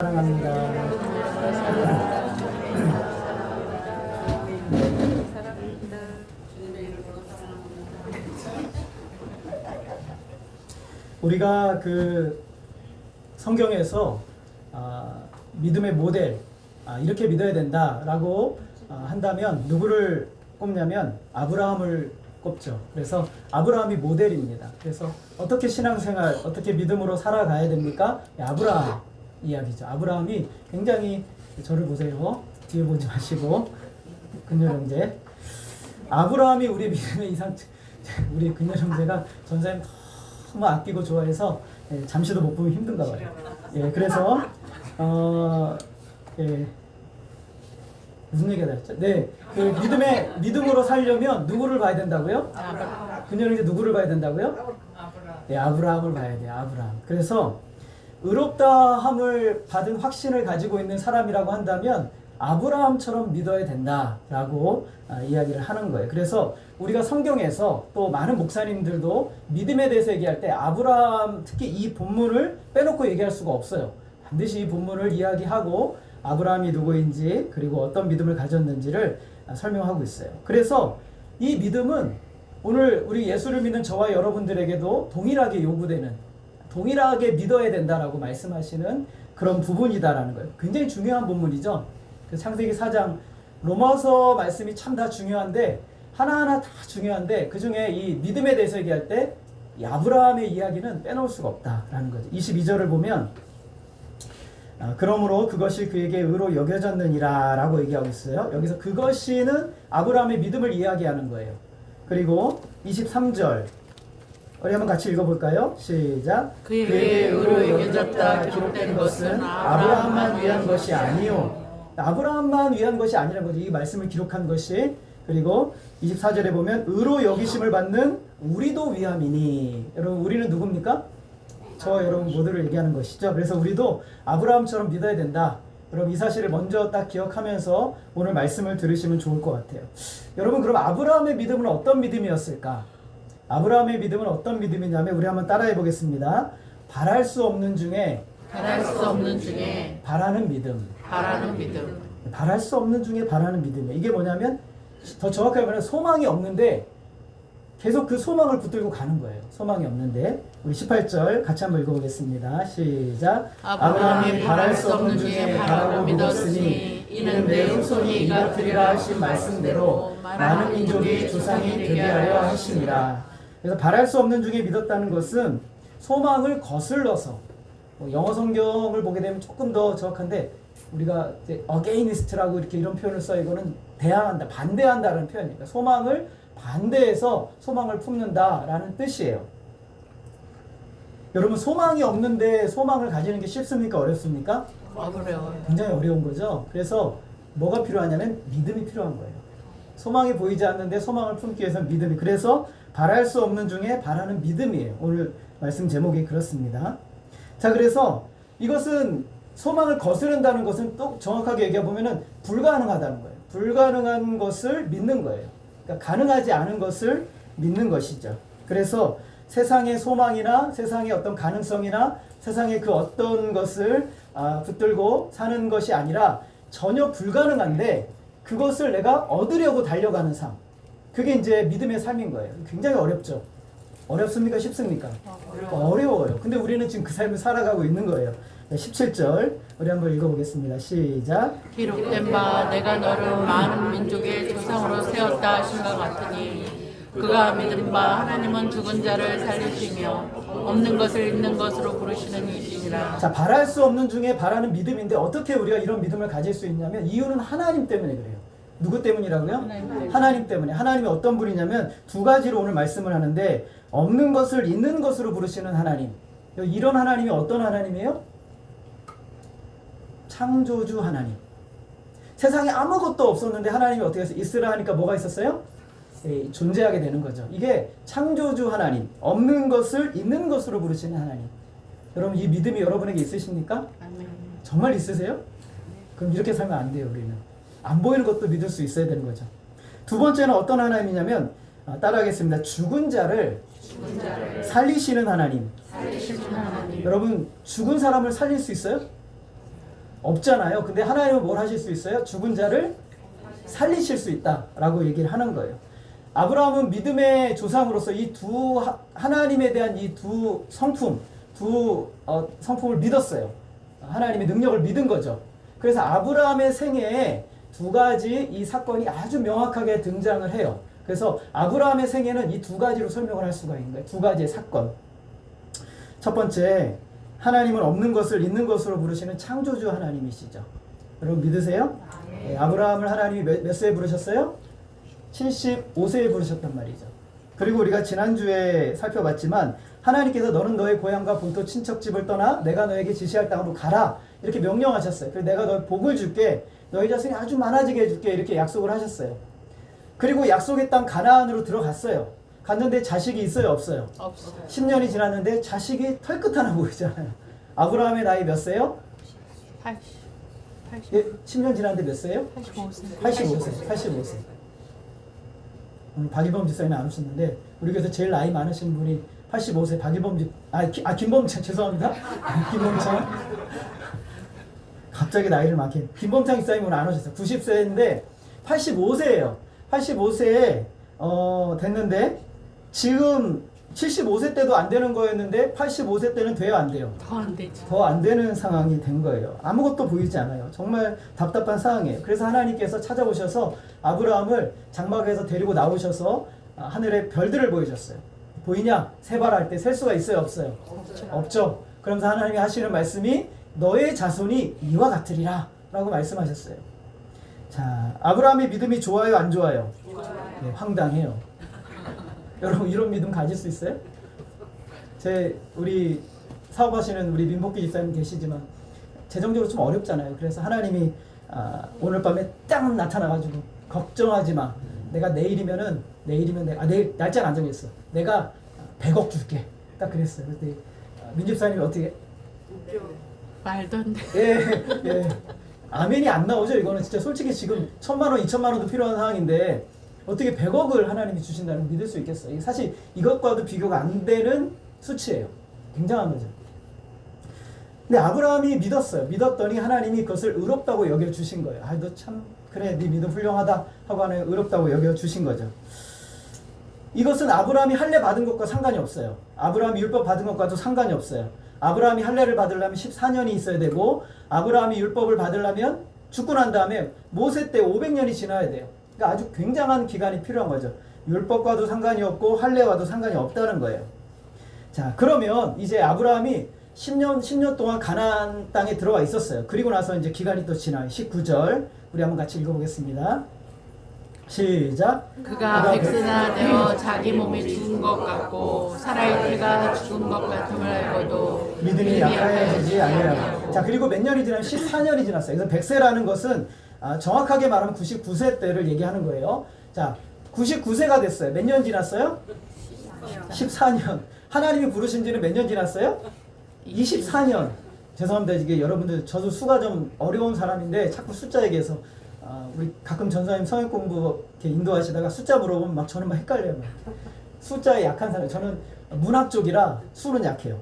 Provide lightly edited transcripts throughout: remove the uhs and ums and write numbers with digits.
사랑합니다. 우리가 그 성경에서 믿음의 모델 이렇게 믿어야 된다라고 한다면 누구를 꼽냐면 아브라함을 꼽죠. 그래서 아브라함이 모델입니다. 그래서 어떻게 신앙생활, 어떻게 믿음으로 살아가야 됩니까? 아브라함 이야기죠. 아브라함이 굉장히, 저를 보세요. 뒤에 보지 마시고, 근열 형제. 아브라함이 우리 믿음의 우리 근열 형제가 전사님 너무 아끼고 좋아해서 잠시도 못 보면 힘든가 봐요. 그래서 무슨 얘기가 됐죠? 그 믿음으로 살려면 누구를 봐야 된다고요? 근열 형제 누구를 봐야 된다고요? 아브라함을 봐야 돼요. 아브라함. 그래서 의롭다함을 받은 확신을 가지고 있는 사람이라고 한다면 아브라함처럼 믿어야 된다라고 이야기를 하는 거예요. 그래서 우리가 성경에서 또 많은 목사님들도 믿음에 대해서 얘기할 때 아브라함, 특히 이 본문을 빼놓고 얘기할 수가 없어요. 반드시 이 본문을 이야기하고 아브라함이 누구인지 그리고 어떤 믿음을 가졌는지를 설명하고 있어요. 그래서 이 믿음은 오늘 우리 예수를 믿는 저와 여러분들에게도 동일하게 요구되는, 동일하게 믿어야 된다라고 말씀하시는 그런 부분이다라는 거예요. 굉장히 중요한 본문이죠. 그 창세기 4장, 로마서 말씀이 참 다 중요한데, 하나하나 다 중요한데, 그 중에 이 믿음에 대해서 얘기할 때 이 아브라함의 이야기는 빼놓을 수가 없다라는 거죠. 22절을 보면 그러므로 그것이 그에게 의로 여겨졌느니라 라고 얘기하고 있어요. 여기서 그것이는 아브라함의 믿음을 이야기하는 거예요. 그리고 23절 우리 한번 같이 읽어볼까요? 시작. 그에게 의로 여겨졌다 기록된 것은 아브라함만 위한 것이 아니요. 아브라함만 위한 것이 아니라는 거죠. 이 말씀을 기록한 것이. 그리고 24절에 보면 의로 여기심을 받는 우리도 위함이니. 여러분, 우리는 누굽니까? 저 여러분 모두를 얘기하는 것이죠. 그래서 우리도 아브라함처럼 믿어야 된다. 여러분, 이 사실을 먼저 딱 기억하면서 오늘 말씀을 들으시면 좋을 것 같아요. 여러분, 그럼 아브라함의 믿음은 어떤 믿음이었을까? 아브라함의 믿음은 어떤 믿음이냐면, 우리 한번 따라해 보겠습니다. 바랄 수 없는 중에 바라는 믿음. 바랄 수 없는 중에 바라는 믿음이에요. 이게 뭐냐면, 더 정확하게 말하면 소망이 없는데 계속 그 소망을 붙들고 가는 거예요. 소망이 없는데. 우리 18절 같이 한번 읽어보겠습니다. 시작. 아브라함이 바랄 수 없는 중에 바라고 믿었으니 이는 내 후손이 이같으리라 하신 말씀대로 많은 민족이 조상이 되게 하려 하심이라. 그래서 바랄 수 없는 중에 믿었다는 것은 소망을 거슬러서, 영어 성경을 보게 되면 조금 더 정확한데, 우리가 이제 against라고 이렇게 이런 표현을 써. 이거는 대항한다, 반대한다라는 표현입니다. 소망을 반대해서 소망을 품는다라는 뜻이에요. 여러분, 소망이 없는데 소망을 가지는 게 쉽습니까? 어렵습니까? 어려워요. 굉장히 어려운 거죠. 그래서 뭐가 필요하냐면 믿음이 필요한 거예요. 소망이 보이지 않는데 소망을 품기 위해서 믿음이. 그래서 바랄 수 없는 중에 바라는 믿음이에요. 오늘 말씀 제목이 그렇습니다. 자, 그래서 이것은 소망을 거스른다는 것은 또 정확하게 얘기해보면 불가능하다는 거예요. 불가능한 것을 믿는 거예요. 그러니까 가능하지 않은 것을 믿는 것이죠. 그래서 세상의 소망이나 세상의 어떤 가능성이나 세상의 그 어떤 것을 붙들고 사는 것이 아니라 전혀 불가능한데 그것을 내가 얻으려고 달려가는 삶. 그게 이제 믿음의 삶인 거예요. 굉장히 어렵죠. 어렵습니까? 쉽습니까? 어려워요. 근데 우리는 지금 그 삶을 살아가고 있는 거예요. 17절 우리 한번 읽어보겠습니다. 시작. 기록된 바 내가 너를 많은 민족의 조상으로 세웠다 하신 것 같으니 그가 믿은 바 하나님은 죽은 자를 살리시며 없는 것을 있는 것으로 부르시는 이시니라. 자, 바랄 수 없는 중에 바라는 믿음인데 어떻게 우리가 이런 믿음을 가질 수 있냐면 이유는 하나님 때문에 그래요. 누구 때문이라고요? 하나님 때문에. 하나님이 어떤 분이냐면 두 가지로 오늘 말씀을 하는데, 없는 것을 있는 것으로 부르시는 하나님. 이런 하나님이 어떤 하나님이에요? 창조주 하나님. 세상에 아무것도 없었는데 하나님이 어떻게 해서 있으라 하니까 뭐가 있었어요? 존재하게 되는 거죠. 이게 창조주 하나님, 없는 것을 있는 것으로 부르시는 하나님. 여러분, 이 믿음이 여러분에게 있으십니까? 정말 있으세요? 그럼 이렇게 살면 안 돼요. 우리는 안 보이는 것도 믿을 수 있어야 되는 거죠. 두 번째는 어떤 하나님이냐면, 따라하겠습니다. 죽은 자를 살리시는 하나님. 여러분, 죽은 사람을 살릴 수 있어요? 없잖아요. 근데 하나님은 뭘 하실 수 있어요? 죽은 자를 살리실 수 있다라고 얘기를 하는 거예요. 아브라함은 믿음의 조상으로서 이 두 하나님에 대한 이 두 성품, 성품을 믿었어요. 하나님의 능력을 믿은 거죠. 그래서 아브라함의 생애에 두 가지 이 사건이 아주 명확하게 등장을 해요. 그래서 아브라함의 생애는 이 두 가지로 설명을 할 수가 있는 거예요. 두 가지의 사건. 첫 번째, 하나님은 없는 것을 있는 것으로 부르시는 창조주 하나님이시죠. 여러분 믿으세요? 네, 아브라함을 하나님이 몇 세에 부르셨어요? 75세에 부르셨단 말이죠. 그리고 우리가 지난주에 살펴봤지만 하나님께서 너는 너의 고향과 본토 친척집을 떠나 내가 너에게 지시할 땅으로 가라 이렇게 명령하셨어요. 그래서 내가 너의 복을 줄게, 너희 자손이 아주 많아지게 해줄게 이렇게 약속을 하셨어요. 그리고 약속의 땅 가나안으로 들어갔어요. 갔는데 자식이 있어요, 없어요? 없어요. 10년이 지났는데 자식이 털끝 하나 보이잖아요. 아브라함의 나이 몇 세요? 80. 예, 10년 지났는데 몇 세요? 85세. 85세. 오늘 박일범 집사님이 안 오셨는데 우리 교회에서 제일 나이 많으신 분이 85세 박일범 김범창 죄송합니다. 김범창. 갑자기 나이를 많게. 김범창 집사님 오늘 안 오셨어요. 90세인데 85세예요. 85세에 됐는데 지금 75세 때도 안 되는 거였는데 85세 때는 돼요, 안 돼요? 더 안 되죠. 더 안 되는 상황이 된 거예요. 아무것도 보이지 않아요. 정말 답답한 상황이에요. 그래서 하나님께서 찾아오셔서 아브라함을 장막에서 데리고 나오셔서 하늘의 별들을 보여줬어요. 보이냐? 세발할 때 셀 수가 있어요, 없어요? 없죠. 그러면서 하나님이 하시는 말씀이 너의 자손이 이와 같으리라 라고 말씀하셨어요. 자, 아브라함의 믿음이 좋아요, 안 좋아요? 네, 황당해요. 여러분 이런 믿음 가질 수 있어요? 우리 사업하시는 우리 민복기 집사님 계시지만 재정적으로 좀 어렵잖아요. 그래서 하나님이 오늘 밤에 딱 나타나가지고 걱정하지 마. 내가 내일이면 내가 내일 날짜는 안 정했어. 내가 100억 줄게. 딱 그랬어요. 그때 민 집사님이 어떻게? 말도 안 돼. 예. 아멘이 안 나오죠. 이거는 진짜 솔직히 지금 1,000만 원, 2,000만 원도 필요한 상황인데 어떻게 100억을 하나님이 주신다는 걸 믿을 수 있겠어요? 사실 이것과도 비교가 안 되는 수치예요. 굉장한 거죠. 근데 아브라함이 믿었어요. 믿었더니 하나님이 그것을 의롭다고 여겨주신 거예요. 너 참 그래 네 믿음 훌륭하다 하고 하는 의롭다고 여겨주신 거죠. 이것은 아브라함이 할례 받은 것과 상관이 없어요. 아브라함이 율법 받은 것과도 상관이 없어요. 아브라함이 할례를 받으려면 14년이 있어야 되고 아브라함이 율법을 받으려면 죽고 난 다음에 모세 때 500년이 지나야 돼요. 그러니까 아주 굉장한 기간이 필요한 거죠. 율법과도 상관이 없고 할례와도 상관이 없다는 거예요. 자, 그러면 이제 아브라함이 10년 동안 가나안 땅에 들어와 있었어요. 그리고 나서 이제 기간이 또 지나요. 19절 우리 한번 같이 읽어보겠습니다. 시작. 그가 백세나 되어 자기 몸이 죽은 것 같고 살아있기가 죽은 것 같음을 알고도 믿음이 약하여지지 아니하고. 자, 그리고 몇 년이 지나면 14년이 지났어요. 그래서 백세라는 것은 정확하게 말하면 99세 때를 얘기하는 거예요. 자, 99세가 됐어요. 몇 년 지났어요? 14년. 하나님이 부르신 지는 몇 년 지났어요? 24년. 죄송합니다. 이게 여러분들 저도 수가 좀 어려운 사람인데 자꾸 숫자 얘기해서 우리 가끔 전사님 성역 공부 이렇게 인도하시다가 숫자 물어보면 막 저는 막 헷갈려요. 숫자에 약한 사람. 저는 문학 쪽이라 수는 약해요.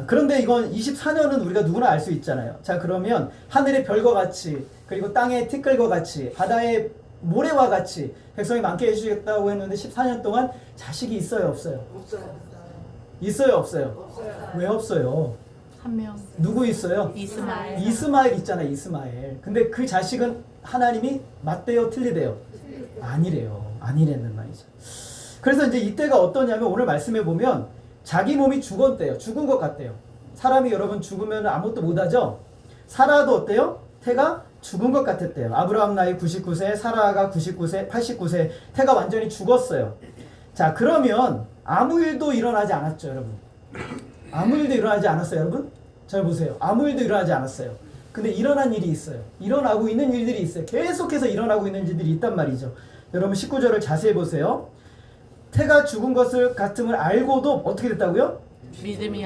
그런데 이건 24년은 우리가 누구나 알 수 있잖아요. 자, 그러면 하늘의 별과 같이 그리고 땅의 티끌과 같이 바다의 모래와 같이 백성이 많게 해주겠다고 했는데 14년 동안 자식이 있어요, 없어요? 있어요, 없어요? 왜 없어요? 한 명. 누구 있어요? 이스마엘. 이스마엘 있잖아요, 이스마엘. 근데 그 자식은 하나님이 맞대요, 틀리대요? 아니래요. 아니랬는 말이죠. 그래서 이제 이때가 어떠냐면 오늘 말씀해 보면 자기 몸이 죽었대요. 죽은 것 같대요. 사람이 여러분 죽으면 아무것도 못하죠? 사라도 어때요? 태가 죽은 것 같았대요. 아브라함 나이 99세, 사라가 99세, 89세, 태가 완전히 죽었어요. 자, 그러면 아무 일도 일어나지 않았죠, 여러분. 아무 일도 일어나지 않았어요, 여러분? 잘 보세요. 아무 일도 일어나지 않았어요. 근데 일어난 일이 있어요. 일어나고 있는 일들이 있어요. 계속해서 일어나고 있는 일들이 있단 말이죠. 여러분 19절을 자세히 보세요. 태가 죽은 것을 같음을 알고도 어떻게 됐다고요? 믿음이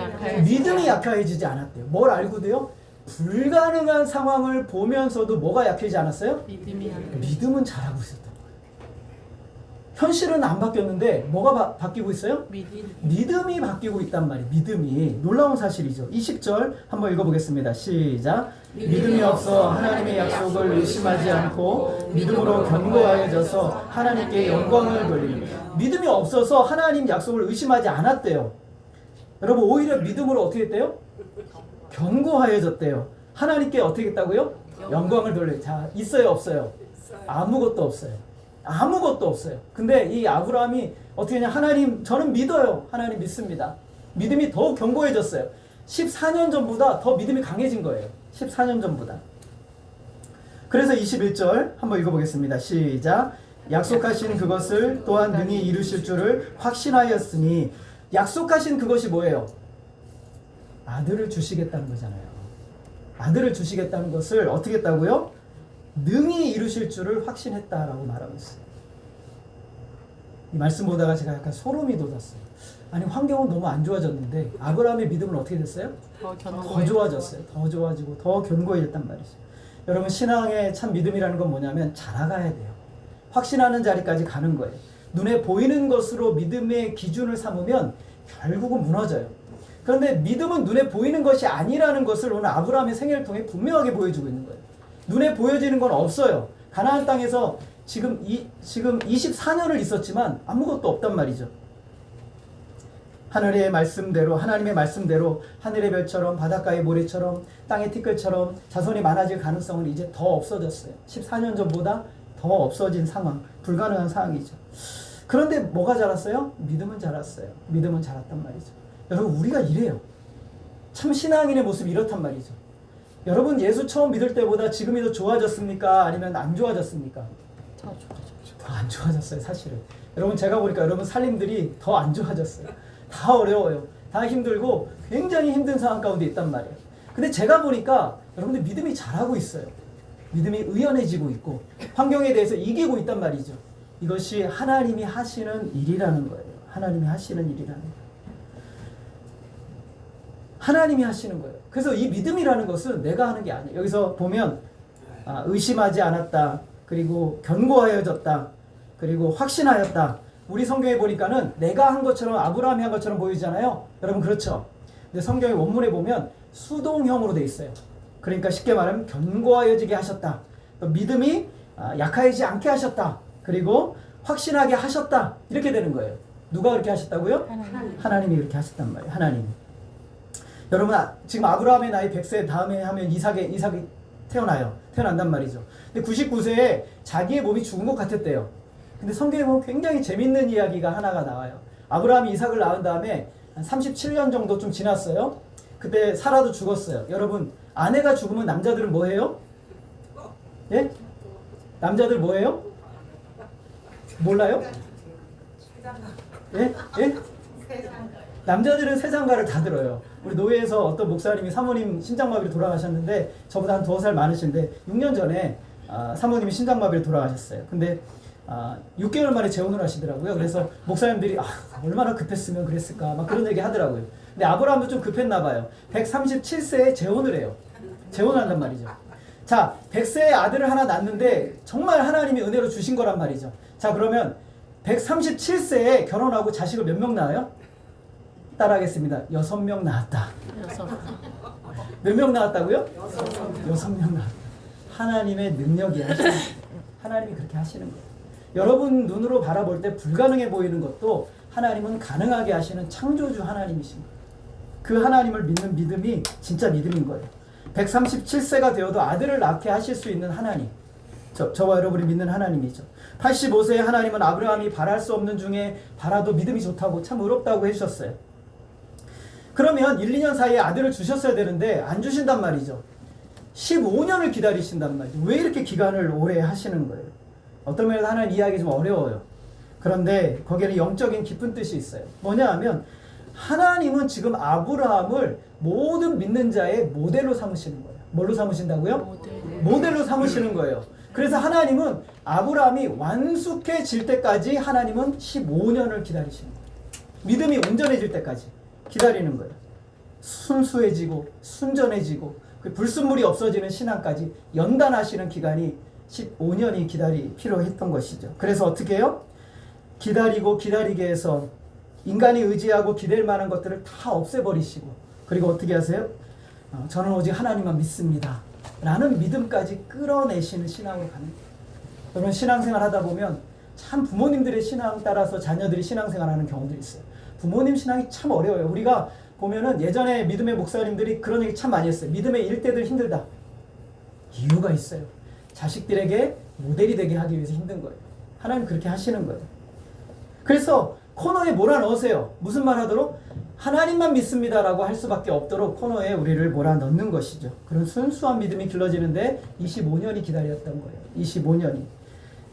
약해지지 않았대요. 뭘 알고도요? 불가능한 상황을 보면서도 뭐가 약해지지 않았어요? 믿음은 잘하고 있었던 거예요. 현실은 안 바뀌었는데 뭐가 바뀌고 있어요? 믿음이 바뀌고 있단 말이에요. 믿음이. 놀라운 사실이죠. 20절 한번 읽어보겠습니다. 시작. 믿음이 없어 하나님의 약속을 의심하지 않고 믿음으로 견고하여져서 하나님께 영광을 돌리니. 믿음이 없어서 하나님 약속을 의심하지 않았대요. 여러분 오히려 믿음으로 어떻게 했대요? 견고하여졌대요. 하나님께 어떻게 했다고요? 영광을 돌려요. 자, 있어요 없어요? 아무것도 없어요. 아무것도 없어요. 근데 이 아브라함이 어떻게 했냐? 하나님 저는 믿어요. 하나님 믿습니다. 믿음이 더욱 견고해졌어요. 14년 전보다 더 믿음이 강해진 거예요. 14년 전보다. 그래서 21절 한번 읽어보겠습니다. 시작. 약속하신 그것을 또한 능히 이루실 줄을 확신하였으니. 약속하신 그것이 뭐예요? 아들을 주시겠다는 거잖아요. 아들을 주시겠다는 것을 어떻게 했다고요? 능히 이루실 줄을 확신했다라고 말하고 있어요. 이 말씀 보다가 제가 약간 소름이 돋았어요. 아니 환경은 너무 안 좋아졌는데 아브라함의 믿음은 어떻게 됐어요? 더 좋아졌어요. 더 좋아지고 더 견고해졌단 말이죠. 여러분 신앙의 참 믿음이라는 건 뭐냐면 자라가야 돼요. 확신하는 자리까지 가는 거예요. 눈에 보이는 것으로 믿음의 기준을 삼으면 결국은 무너져요. 그런데 믿음은 눈에 보이는 것이 아니라는 것을 오늘 아브라함의 생애를 통해 분명하게 보여주고 있는 거예요. 눈에 보여지는 건 없어요. 가나안 땅에서 지금 24년을 있었지만 아무것도 없단 말이죠. 하늘의 말씀대로 하나님의 말씀대로 하늘의 별처럼 바닷가의 모래처럼 땅의 티끌처럼 자손이 많아질 가능성은 이제 더 없어졌어요. 14년 전보다 더 없어진 상황, 불가능한 상황이죠. 그런데 뭐가 자랐어요? 믿음은 자랐어요. 믿음은 자랐단 말이죠. 여러분 우리가 이래요. 참 신앙인의 모습이 이렇단 말이죠. 여러분 예수 처음 믿을 때보다 지금이 더 좋아졌습니까? 아니면 안 좋아졌습니까? 더 안 좋아졌어요 사실은. 여러분 제가 보니까 여러분 살림들이 더 안 좋아졌어요. 다 어려워요. 다 힘들고 굉장히 힘든 상황 가운데 있단 말이에요. 근데 제가 보니까 여러분들 믿음이 자라고 있어요. 믿음이 의연해지고 있고 환경에 대해서 이기고 있단 말이죠. 이것이 하나님이 하시는 일이라는 거예요. 하나님이 하시는 일이라는 거예요. 하나님이 하시는 거예요. 그래서 이 믿음이라는 것은 내가 하는 게 아니에요. 여기서 보면 의심하지 않았다. 그리고 견고하여졌다. 그리고 확신하였다. 우리 성경에 보니까는 내가 한 것처럼 아브라함이 한 것처럼 보이잖아요. 여러분 그렇죠? 근데 성경의 원문에 보면 수동형으로 돼 있어요. 그러니까 쉽게 말하면 견고하여지게 하셨다. 또 믿음이 약해지지 않게 하셨다. 그리고 확신하게 하셨다. 이렇게 되는 거예요. 누가 그렇게 하셨다고요? 하나님이 그렇게 하셨단 말이에요. 하나님이. 여러분 지금 아브라함의 나이 100세 다음에 하면 이삭이 태어난단 말이죠. 근데 99세에 자기의 몸이 죽은 것 같았대요. 근데 성경에 보면 굉장히 재밌는 이야기가 하나가 나와요. 아브라함이 이삭을 낳은 다음에 한 37년 정도 좀 지났어요. 그때 사라도 죽었어요. 여러분 아내가 죽으면 남자들은 뭐 해요? 예? 남자들 뭐 해요? 몰라요? 예? 예? 남자들은 세상가를 다 들어요. 우리 노예에서 어떤 목사님이 사모님 심장마비로 돌아가셨는데 저보다 한 2살 많으신데 6년 전에 사모님이 심장마비로 돌아가셨어요. 근데 6개월 만에 재혼을 하시더라고요. 그래서 목사님들이 얼마나 급했으면 그랬을까 막 그런 얘기 하더라고요. 근데 아브라함도 좀 급했나 봐요. 137세에 재혼을 해요. 재혼을 한단 말이죠. 자, 100세에 아들을 하나 낳는데 정말 하나님이 은혜로 주신 거란 말이죠. 자, 그러면 137세에 결혼하고 자식을 몇 명 낳아요? 따라하겠습니다. 6명 낳았다. 몇 명 낳았다고요? 6명 낳았다. 하나님의 능력이 하시는 거예요. 하나님이 그렇게 하시는 거예요. 여러분 눈으로 바라볼 때 불가능해 보이는 것도 하나님은 가능하게 하시는 창조주 하나님이신 거예요. 그 하나님을 믿는 믿음이 진짜 믿음인 거예요. 137세가 되어도 아들을 낳게 하실 수 있는 하나님. 저와 여러분이 믿는 하나님이죠. 85세의 하나님은 아브라함이 바랄 수 없는 중에 바라도 믿음이 좋다고 참 의롭다고 해주셨어요. 그러면 1, 2년 사이에 아들을 주셨어야 되는데 안 주신단 말이죠. 15년을 기다리신단 말이죠. 왜 이렇게 기간을 오래 하시는 거예요? 어떤 면에서 하나님 이해하기 좀 어려워요. 그런데 거기에는 영적인 깊은 뜻이 있어요. 뭐냐 하면 하나님은 지금 아브라함을 모든 믿는 자의 모델로 삼으시는 거예요. 뭘로 삼으신다고요? 모델로 삼으시는 거예요. 그래서 하나님은 아브라함이 완숙해질 때까지 하나님은 15년을 기다리시는 거예요. 믿음이 온전해질 때까지 기다리는 거예요. 순수해지고 순전해지고 그 불순물이 없어지는 신앙까지 연단하시는 기간이 15년이 필요했던 것이죠. 그래서 어떻게 해요? 기다리고 기다리게 해서 인간이 의지하고 기댈 만한 것들을 다 없애버리시고, 그리고 어떻게 하세요? 저는 오직 하나님만 믿습니다 라는 믿음까지 끌어내시는 신앙으로 가는 거예요. 여러분, 신앙생활 하다 보면 참 부모님들의 신앙 따라서 자녀들이 신앙생활하는 경우들이 있어요. 부모님 신앙이 참 어려워요. 우리가 보면은 예전에 믿음의 목사님들이 그런 얘기 참 많이 했어요. 믿음의 일대들 힘들다. 이유가 있어요. 자식들에게 모델이 되게 하기 위해서 힘든 거예요. 하나님 그렇게 하시는 거예요. 그래서 코너에 몰아넣으세요. 무슨 말 하도록? 하나님만 믿습니다라고 할 수밖에 없도록 코너에 우리를 몰아넣는 것이죠. 그런 순수한 믿음이 길러지는데 25년이 기다렸던 거예요. 25년이.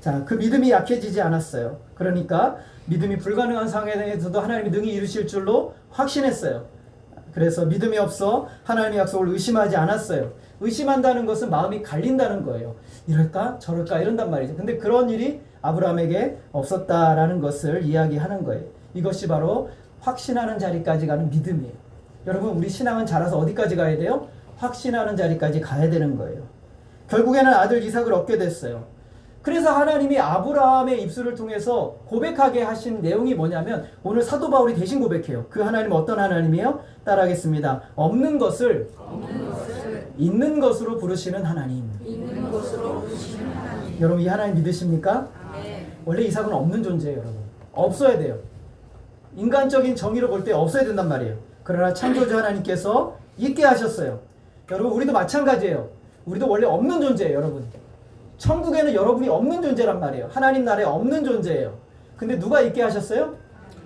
자, 그 믿음이 약해지지 않았어요. 그러니까 믿음이 불가능한 상황에 대해서도 하나님이 능히 이루실 줄로 확신했어요. 그래서 믿음이 없어 하나님의 약속을 의심하지 않았어요. 의심한다는 것은 마음이 갈린다는 거예요. 이럴까 저럴까 이런단 말이죠. 근데 그런 일이 아브라함에게 없었다라는 것을 이야기하는 거예요. 이것이 바로 확신하는 자리까지 가는 믿음이에요. 여러분, 우리 신앙은 자라서 어디까지 가야 돼요? 확신하는 자리까지 가야 되는 거예요. 결국에는 아들 이삭을 얻게 됐어요. 그래서 하나님이 아브라함의 입술을 통해서 고백하게 하신 내용이 뭐냐면, 오늘 사도 바울이 대신 고백해요. 그 하나님은 어떤 하나님이에요? 따라하겠습니다. 없는 것을 있는 것으로 부르시는 하나님. 여러분, 이 하나님 믿으십니까? 원래 이삭은 없는 존재예요. 여러분, 없어야 돼요. 인간적인 정의로 볼 때 없어야 된단 말이에요. 그러나 창조주 하나님께서 있게 하셨어요. 여러분, 우리도 마찬가지예요. 우리도 원래 없는 존재예요. 여러분, 천국에는 여러분이 없는 존재란 말이에요. 하나님 나라에 없는 존재예요. 근데 누가 있게 하셨어요?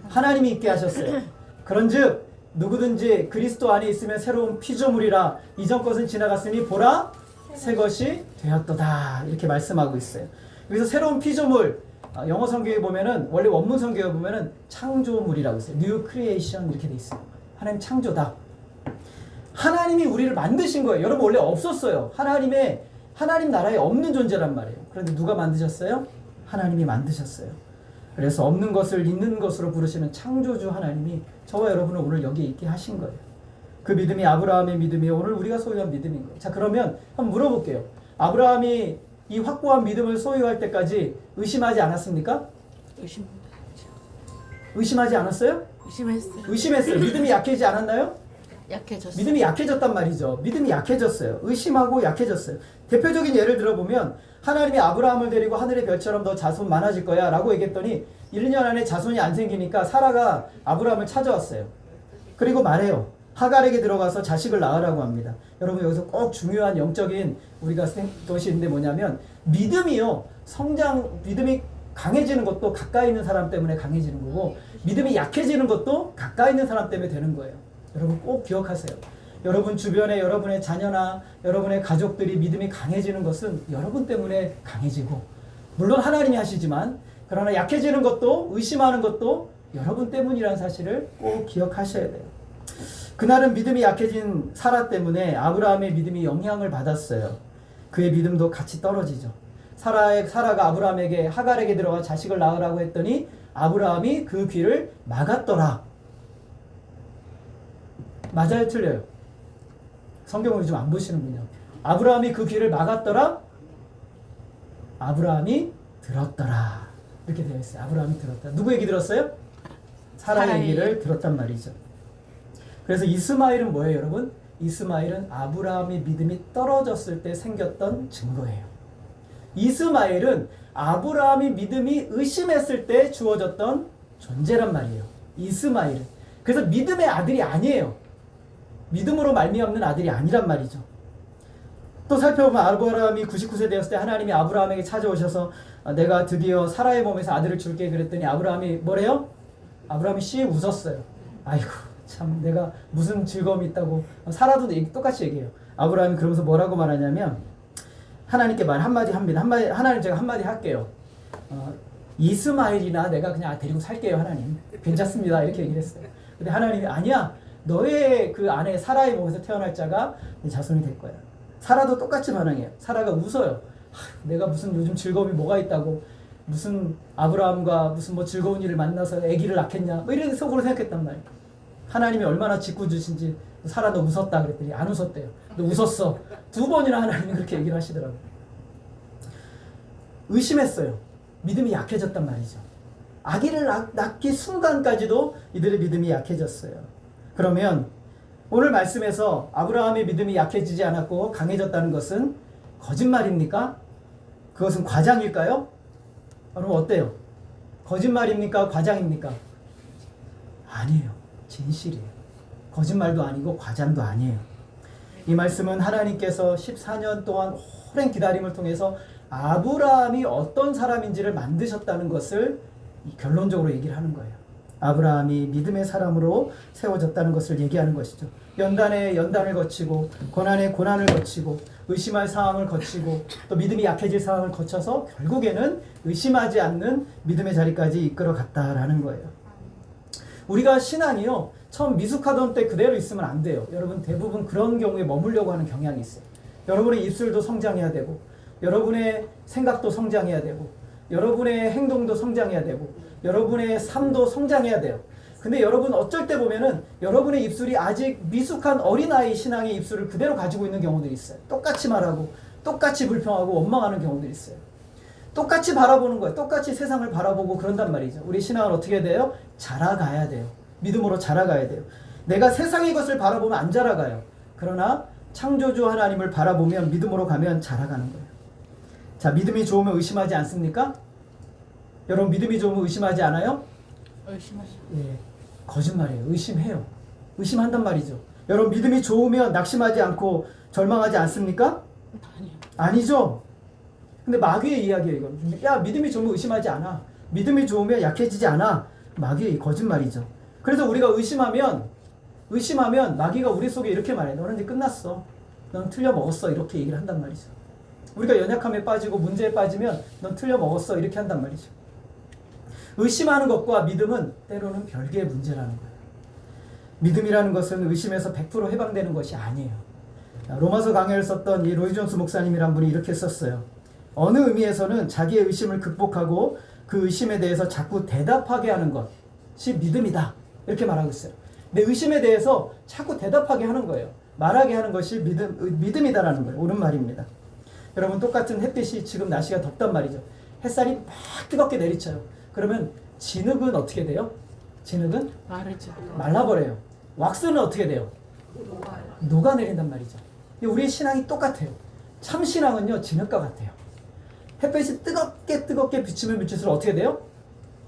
하나님이 있게 하셨어요. 그런즉 누구든지 그리스도 안에 있으면 새로운 피조물이라, 이전 것은 지나갔으니 보라 새 것이 되었도다, 이렇게 말씀하고 있어요. 여기서 새로운 피조물, 영어 성경에 보면은, 원래 원문 성경에 보면은 창조물이라고 있어요. New creation 이렇게 돼 있어요. 하나님 창조다. 하나님이 우리를 만드신 거예요. 여러분, 원래 없었어요. 하나님 나라에 없는 존재란 말이에요. 그런데 누가 만드셨어요? 하나님이 만드셨어요. 그래서 없는 것을 있는 것으로 부르시는 창조주 하나님이 저와 여러분을 오늘 여기에 있게 하신 거예요. 그 믿음이 아브라함의 믿음이에요. 오늘 우리가 소유한 믿음인 거예요. 자, 그러면 한번 물어볼게요. 아브라함이 이 확고한 믿음을 소유할 때까지 의심하지 않았습니까? 의심하지 않았어요? 의심했어요. 믿음이 약해지지 않았나요? 약해졌어요. 믿음이 약해졌단 말이죠. 믿음이 약해졌어요. 의심하고 약해졌어요. 대표적인 예를 들어보면, 하나님이 아브라함을 데리고 하늘의 별처럼 너 자손 많아질 거야 라고 얘기했더니 1년 안에 자손이 안 생기니까 사라가 아브라함을 찾아왔어요. 그리고 말해요. 하갈에게 들어가서 자식을 낳으라고 합니다. 여러분, 여기서 꼭 중요한 영적인 우리가 것이 있는데 뭐냐면, 믿음이요, 믿음이 강해지는 것도 가까이 있는 사람 때문에 강해지는 거고, 믿음이 약해지는 것도 가까이 있는 사람 때문에 되는 거예요. 여러분, 꼭 기억하세요. 여러분 주변에 여러분의 자녀나 여러분의 가족들이 믿음이 강해지는 것은 여러분 때문에 강해지고, 물론 하나님이 하시지만, 그러나 약해지는 것도, 의심하는 것도 여러분 때문이라는 사실을 꼭 기억하셔야 돼요. 그날은 믿음이 약해진 사라 때문에 아브라함의 믿음이 영향을 받았어요. 그의 믿음도 같이 떨어지죠. 사라가 아브라함에게, 하갈에게 들어가 자식을 낳으라고 했더니 아브라함이 그 귀를 막았더라. 맞아요, 틀려요? 성경을 좀 안 보시는군요. 아브라함이 그 귀를 막았더라. 아브라함이 들었더라. 이렇게 되어 있어요. 아브라함이 들었다. 누구 얘기 들었어요? 사라 얘기를 들었단 말이죠. 그래서 이스마엘은 뭐예요, 여러분? 이스마엘은 아브라함의 믿음이 떨어졌을 때 생겼던 증거예요. 이스마엘은 아브라함의 믿음이 의심했을 때 주어졌던 존재란 말이에요. 이스마엘은. 그래서 믿음의 아들이 아니에요. 믿음으로 말미암는 아들이 아니란 말이죠. 또 살펴보면 아브라함이 99세 되었을 때 하나님이 아브라함에게 찾아오셔서 내가 드디어 사라의 몸에서 아들을 줄게 그랬더니 아브라함이 뭐래요? 아브라함이 씩 웃었어요. 아이고 참 내가 무슨 즐거움이 있다고. 사라도 똑같이 얘기해요. 아브라함이 그러면서 뭐라고 말하냐면, 하나님께 말 한마디 합니다. 하나님 제가 한마디 할게요. 이스마엘이나 내가 그냥 데리고 살게요. 하나님 괜찮습니다. 이렇게 얘기를 했어요. 근데 하나님이 아니야, 너의 그 아내 사라의 몸에서 태어날 자가 네 자손이 될 거야. 사라도 똑같이 반응해요. 사라가 웃어요. 내가 무슨 요즘 즐거움이 뭐가 있다고, 무슨 아브라함과 무슨 뭐 즐거운 일을 만나서 아기를 낳겠냐, 뭐 이런 속으로 생각했단 말이에요. 하나님이 얼마나 짓궂으신지. 사라 너 웃었다 그랬더니 안 웃었대요. 너 웃었어. 2번이나 하나님이 그렇게 얘기를 하시더라고요. 의심했어요. 믿음이 약해졌단 말이죠. 아기를 낳기 순간까지도 이들의 믿음이 약해졌어요. 그러면 오늘 말씀에서 아브라함의 믿음이 약해지지 않았고 강해졌다는 것은 거짓말입니까? 그것은 과장일까요? 여러분 어때요? 거짓말입니까? 과장입니까? 아니에요. 진실이에요. 거짓말도 아니고 과장도 아니에요. 이 말씀은 하나님께서 14년 동안 오랜 기다림을 통해서 아브라함이 어떤 사람인지를 만드셨다는 것을 결론적으로 얘기를 하는 거예요. 아브라함이 믿음의 사람으로 세워졌다는 것을 얘기하는 것이죠. 연단에 연단을 거치고 고난에 고난을 거치고 의심할 상황을 거치고 또 믿음이 약해질 상황을 거쳐서 결국에는 의심하지 않는 믿음의 자리까지 이끌어 갔다라는 거예요. 우리가 신앙이요, 처음 미숙하던 때 그대로 있으면 안 돼요. 여러분 대부분 그런 경우에 머물려고 하는 경향이 있어요. 여러분의 입술도 성장해야 되고 여러분의 생각도 성장해야 되고 여러분의 행동도 성장해야 되고 여러분의 삶도 성장해야 돼요. 근데 여러분 어쩔 때 보면은 여러분의 입술이 아직 미숙한 어린아이 신앙의 입술을 그대로 가지고 있는 경우들이 있어요. 똑같이 말하고 똑같이 불평하고 원망하는 경우들이 있어요. 똑같이 바라보는 거예요. 똑같이 세상을 바라보고 그런단 말이죠. 우리 신앙은 어떻게 해야 돼요? 자라가야 돼요. 믿음으로 자라가야 돼요. 내가 세상의 것을 바라보면 안 자라가요. 그러나 창조주 하나님을 바라보면 믿음으로 가면 자라가는 거예요. 자, 믿음이 좋으면 의심하지 않습니까? 여러분 믿음이 좋으면 의심하지 않아요? 의심하죠. 예, 거짓말이에요. 의심해요. 의심한단 말이죠. 여러분 믿음이 좋으면 낙심하지 않고 절망하지 않습니까? 아니요. 아니죠. 근데 마귀의 이야기예요. 이건. 야, 믿음이 좋으면 의심하지 않아. 믿음이 좋으면 약해지지 않아. 마귀의 거짓말이죠. 그래서 우리가 의심하면 마귀가 우리 속에 이렇게 말해. 너는 이제 끝났어. 넌 틀려 먹었어. 이렇게 얘기를 한단 말이죠. 우리가 연약함에 빠지고 문제에 빠지면 넌 틀려 먹었어. 이렇게 한단 말이죠. 의심하는 것과 믿음은 때로는 별개의 문제라는 거예요. 믿음이라는 것은 의심에서 100% 해방되는 것이 아니에요. 로마서 강해를 썼던 이 로이 존스 목사님이란 분이 이렇게 썼어요. 어느 의미에서는 자기의 의심을 극복하고 그 의심에 대해서 자꾸 대답하게 하는 것이 믿음이다. 이렇게 말하고 있어요. 내 의심에 대해서 자꾸 대답하게 하는 거예요. 말하게 하는 것이 믿음이다라는 거예요. 옳은 말입니다. 여러분 똑같은 햇빛이 지금 날씨가 덥단 말이죠. 햇살이 막 뜨겁게 내리쳐요. 그러면 진흙은 어떻게 돼요? 진흙은 마르죠. 말라버려요. 왁스는 어떻게 돼요? 녹아내린단 말이죠. 우리의 신앙이 똑같아요. 참 신앙은요 진흙과 같아요. 햇빛이 뜨겁게 비치면 비칠수록 어떻게 돼요?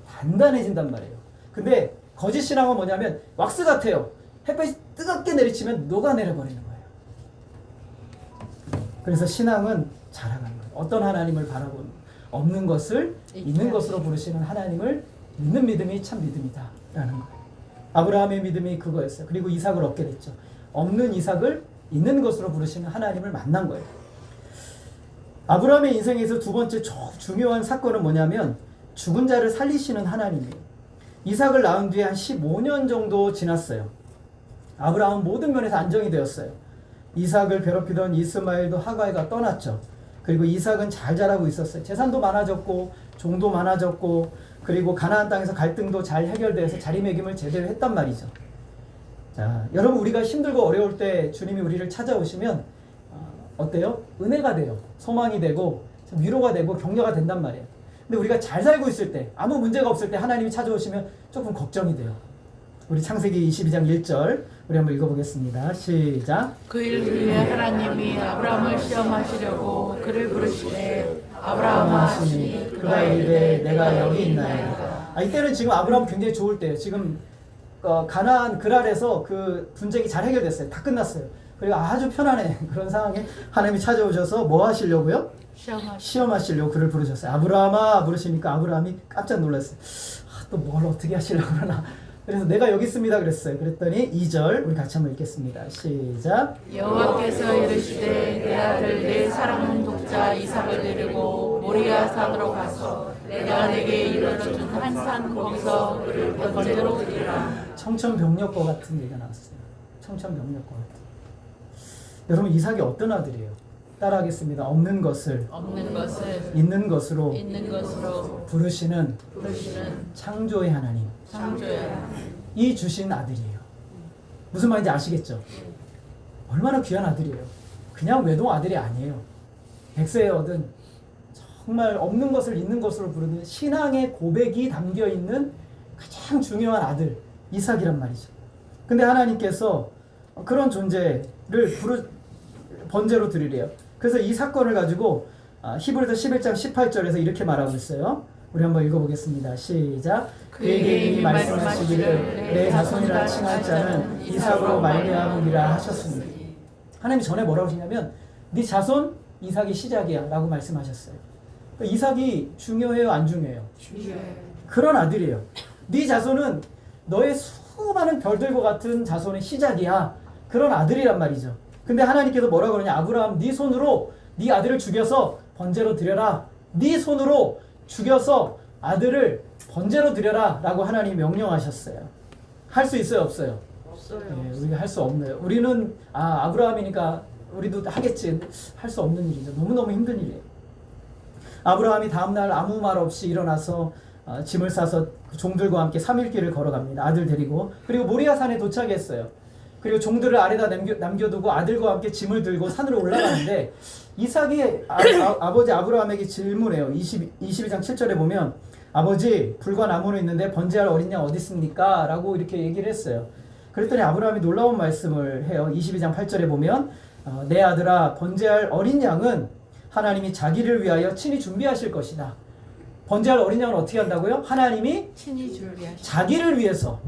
단단해진단 말이에요. 근데 거짓 신앙은 뭐냐면 왁스 같아요. 햇빛이 뜨겁게 내리치면 녹아내려버리는 거예요. 그래서 신앙은 자라가는 거예요. 어떤 하나님을 바라보는 없는 것을 있는 것으로 부르시는 하나님을 믿는 믿음이 참 믿음이다라는 거예요. 아브라함의 믿음이 그거였어요. 그리고 이삭을 얻게 됐죠. 없는 이삭을 있는 것으로 부르시는 하나님을 만난 거예요. 아브라함의 인생에서 두 번째 중요한 사건은 뭐냐면 죽은 자를 살리시는 하나님이에요. 이삭을 낳은 뒤에 한 15년 정도 지났어요. 아브라함은 모든 면에서 안정이 되었어요. 이삭을 괴롭히던 이스마엘도 하갈과 떠났죠. 그리고 이삭은 잘 자라고 있었어요. 재산도 많아졌고 종도 많아졌고 그리고 가나안 땅에서 갈등도 잘 해결돼서 자리매김을 제대로 했단 말이죠. 자, 여러분 우리가 힘들고 어려울 때 주님이 우리를 찾아오시면 어때요? 은혜가 돼요. 소망이 되고 위로가 되고 격려가 된단 말이에요. 근데 우리가 잘 살고 있을 때 아무 문제가 없을 때 하나님이 찾아오시면 조금 걱정이 돼요. 우리 창세기 22장 1절 우리 한번 읽어보겠습니다. 시작. 그 일 위에 하나님이 아브라함을 시험하시려고 그를 부르시되 아브라함아 하시니 그가 이르되 내가 여기 있나이다. 이때는 지금 아브라함 굉장히 좋을 때예요. 지금 가나안 그랄에서 그 분쟁이 잘 해결됐어요. 다 끝났어요. 그리고 아주 편안해. 그런 상황에 하나님이 찾아오셔서 뭐 하시려고요? 시험하시려고 그를 부르셨어요. 아브라함아 부르시니까 아브라함이 깜짝 놀랐어요. 또 뭘 어떻게 하시려고 그러나. 그래서 내가 여기 있습니다 그랬어요. 그랬더니 2절 우리 같이 한번 읽겠습니다. 시작. 여호와께서 이르시되 내 아들 내 사랑하는 독자 이삭을 데리고 모리아 산으로 가서 내가 내게 이르러준 한 산 거기서 그를 번제로 드리라. 청천벽력과 같은 얘기가 나왔어요. 청천벽력과 같은. 여러분 이삭이 어떤 아들이에요? 따라하겠습니다. 없는 것을 있는 것으로 부르시는 창조의 하나님. 이 주신 아들이에요. 무슨 말인지 아시겠죠? 얼마나 귀한 아들이에요. 그냥 외동 아들이 아니에요. 100세에 얻은 정말 없는 것을 있는 것으로 부르는 신앙의 고백이 담겨 있는 가장 중요한 아들 이삭이란 말이죠. 근데 하나님께서 그런 존재를 번제로 드리래요. 그래서 이 사건을 가지고 히브리서 11장 18절에서 이렇게 말하고 있어요. 우리 한번 읽어보겠습니다. 시작. 그에게 이미 말씀하시기를 내 자손이라 칭할 자는 이삭으로 말미암으리라 하셨습니다. 하나님이 전에 뭐라고 하시냐면 네 자손 이삭이 시작이야 라고 말씀하셨어요. 그러니까 이삭이 중요해요, 안 중요해요? 그런 아들이에요. 네 자손은 너의 수많은 별들과 같은 자손의 시작이야. 그런 아들이란 말이죠. 근데 하나님께서 뭐라고 그러냐? 아브라함 네 손으로 네 아들을 죽여서 번제로 드려라. 네 손으로 죽여서 아들을 번제로 드려라 라고 하나님이 명령하셨어요. 할 수 있어요, 없어요? 없어요. 네, 우리가 할 수 없네요. 우리는 아브라함이니까 우리도 하겠지. 할 수 없는 일이죠. 너무너무 힘든 일이에요. 아브라함이 다음날 아무 말 없이 일어나서 짐을 싸서 종들과 함께 3일길을 걸어갑니다. 아들 데리고. 그리고 모리아산에 도착했어요. 그리고 종들을 아래다 남겨두고 아들과 함께 짐을 들고 산으로 올라가는데 이삭이 아버지 아브라함에게 질문해요. 22장 7절에 보면 아버지 불과 나무는 있는데 번제할 어린 양 어디 있습니까? 라고 이렇게 얘기를 했어요. 그랬더니 아브라함이 놀라운 말씀을 해요. 22장 8절에 보면 내 아들아 번제할 어린 양은 하나님이 자기를 위하여 친히 준비하실 것이다. 번제할 어린 양은 어떻게 한다고요? 하나님이 친히 준비하실 자기를 위해서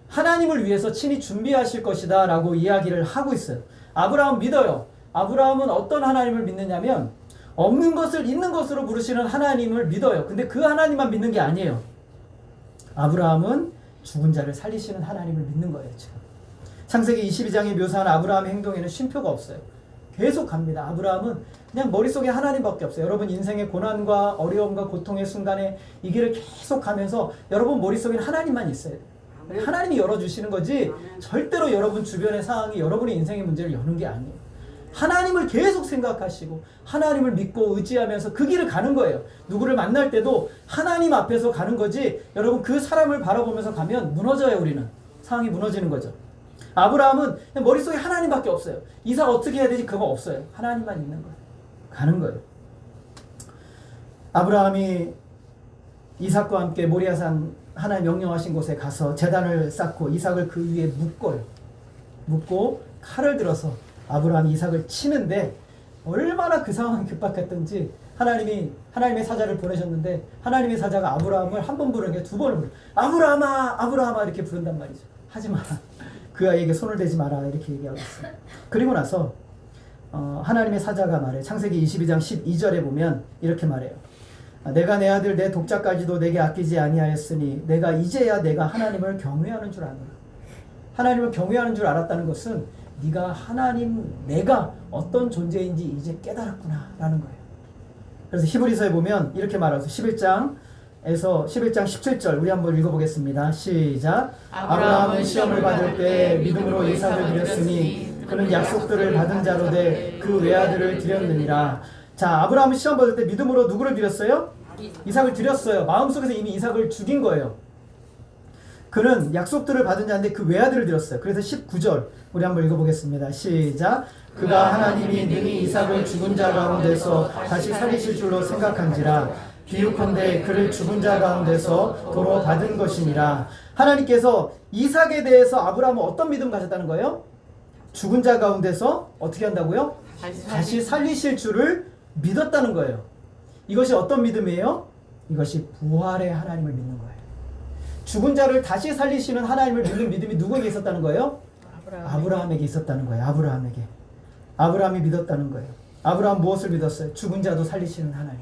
하나님을 위해서 친히 준비하실 것이다 라고 이야기를 하고 있어요. 아브라함 믿어요. 아브라함은 어떤 하나님을 믿느냐면 없는 것을 있는 것으로 부르시는 하나님을 믿어요. 근데 그 하나님만 믿는 게 아니에요. 아브라함은 죽은 자를 살리시는 하나님을 믿는 거예요. 지금 창세기 22장에 묘사한 아브라함의 행동에는 쉼표가 없어요. 계속 갑니다. 아브라함은 그냥 머릿속에 하나님밖에 없어요. 여러분 인생의 고난과 어려움과 고통의 순간에 이 길을 계속 가면서 여러분 머릿속에는 하나님만 있어요. 하나님이 열어주시는 거지 절대로 여러분 주변의 상황이 여러분의 인생의 문제를 여는 게 아니에요. 하나님을 계속 생각하시고 하나님을 믿고 의지하면서 그 길을 가는 거예요. 누구를 만날 때도 하나님 앞에서 가는 거지 여러분 그 사람을 바라보면서 가면 무너져요. 우리는 상황이 무너지는 거죠. 아브라함은 그냥 머릿속에 하나님밖에 없어요. 이삭 어떻게 해야 되지? 그거 없어요. 하나님만 있는 거예요. 가는 거예요. 아브라함이 이삭과 함께 모리아산 하나님 명령하신 곳에 가서 제단을 쌓고 이삭을 그 위에 묶어요. 묶고 칼을 들어서 아브라함이 이삭을 치는데 얼마나 그 상황이 급박했던지 하나님의 사자를 보내셨는데 하나님의 사자가 아브라함을 한 번 부르는 게 두 번을 부르요. 아브라함아 아브라함아 이렇게 부른단 말이죠. 하지 마라. 그 아이에게 손을 대지 마라 이렇게 얘기하고 있어요. 그리고 나서 하나님의 사자가 말해요. 창세기 22장 12절에 보면 이렇게 말해요. 내가 내 아들 내 독자까지도 내게 아끼지 아니하였으니 내가 이제야 내가 하나님을 경외하는 줄 아노라. 하나님을 경외하는 줄 알았다는 것은 네가 내가 어떤 존재인지 이제 깨달았구나 라는 거예요. 그래서 히브리서에 보면 이렇게 말하죠. 11장 17절 우리 한번 읽어보겠습니다. 시작. 아브라함은 시험을 받을 때 믿음으로 이삭을 드렸으니 그는 약속들을 받은 자로 돼 그 외아들을 드렸느니라. 자, 아브라함은 시험 받을 때 믿음으로 누구를 드렸어요? 이삭을 드렸어요. 마음속에서 이미 이삭을 죽인 거예요. 그는 약속들을 받은 자인데 그 외아들을 드렸어요. 그래서 19절 우리 한번 읽어보겠습니다. 시작. 그가 하나님이 능히 이삭을 죽은 자 가운데서 다시 살리실 줄로 생각한지라 비유컨대 그를 죽은 자 가운데서 도로 받은 것이니라. 하나님께서 이삭에 대해서 아브라함은 어떤 믿음 가졌다는 거예요? 죽은 자 가운데서 어떻게 한다고요? 다시 살리실 줄을 믿었다는 거예요. 이것이 어떤 믿음이에요? 이것이 부활의 하나님을 믿는 거예요. 죽은 자를 다시 살리시는 하나님을 믿는 믿음이 누구에게 있었다는 거예요? 아브라함에게 있었다는 거예요. 아브라함이 믿었다는 거예요. 아브라함 무엇을 믿었어요? 죽은 자도 살리시는 하나님.